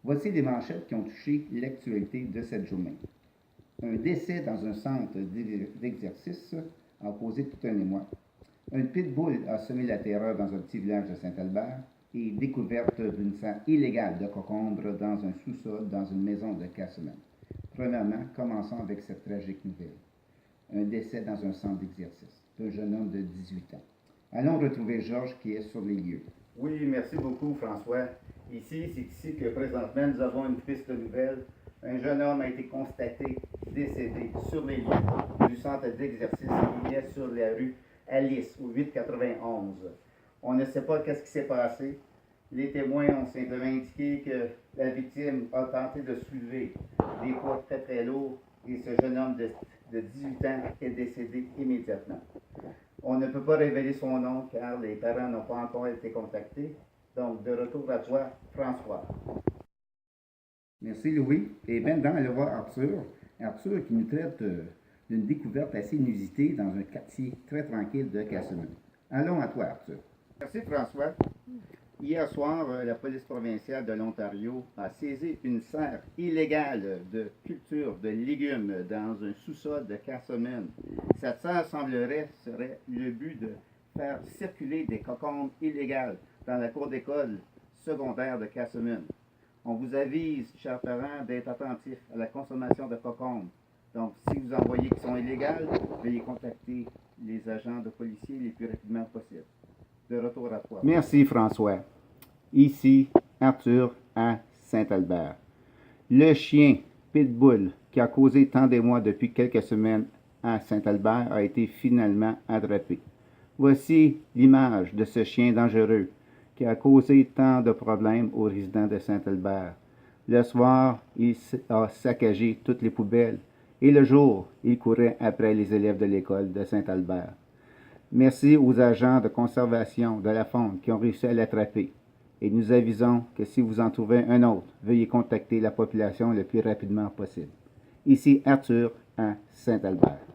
Voici les manchettes qui ont touché l'actualité de cette journée. Un décès dans un centre d'exercice a causé tout un émoi. Un pitbull a semé la terreur dans un petit village de Saint-Albert et découverte d'une serre illégale de cocombre dans un sous-sol dans une maison de Casselman. Premièrement, commençons avec cette tragique nouvelle. Un décès dans un centre d'exercice d'un jeune homme de 18 ans. Allons retrouver Georges qui est sur les lieux. Oui, merci beaucoup, François. C'est ici que présentement nous avons une piste nouvelle. Un jeune homme a été constaté décédé sur les lieux du centre d'exercice qui est sur la rue Alice, au 891. On ne sait pas qu'est-ce qui s'est passé. Les témoins ont simplement indiqué que la victime a tenté de soulever des poids très très lourds et ce jeune homme de 18 ans est décédé immédiatement. On ne peut pas révéler son nom car les parents n'ont pas encore été contactés. Donc, de retour à toi, François. Merci Louis. Et maintenant, allons voir Arthur. Arthur qui nous traite d'une découverte assez inusitée dans un quartier très tranquille de Casselman. Allons à toi, Arthur. Merci, François. Hier soir, la police provinciale de l'Ontario a saisi une serre illégale de culture de légumes dans un sous-sol de Casselman. Cette serre serait le but de faire circuler des cocombes illégales dans la cour d'école secondaire de Casselman. On vous avise, chers parents, d'être attentifs à la consommation de cocombes. Donc, si vous en voyez qui sont illégales, veuillez contacter les agents de policiers le plus rapidement possible. De retour à toi. Merci, François. Ici, Arthur à Saint-Albert. Le chien Pitbull qui a causé tant d'émoi depuis quelques semaines à Saint-Albert a été finalement attrapé. Voici l'image de ce chien dangereux qui a causé tant de problèmes aux résidents de Saint-Albert. Le soir, il a saccagé toutes les poubelles et le jour, il courait après les élèves de l'école de Saint-Albert. Merci aux agents de conservation de la faune qui ont réussi à l'attraper. Et nous avisons que si vous en trouvez un autre, veuillez contacter la population le plus rapidement possible. Ici Arthur à Saint-Albert.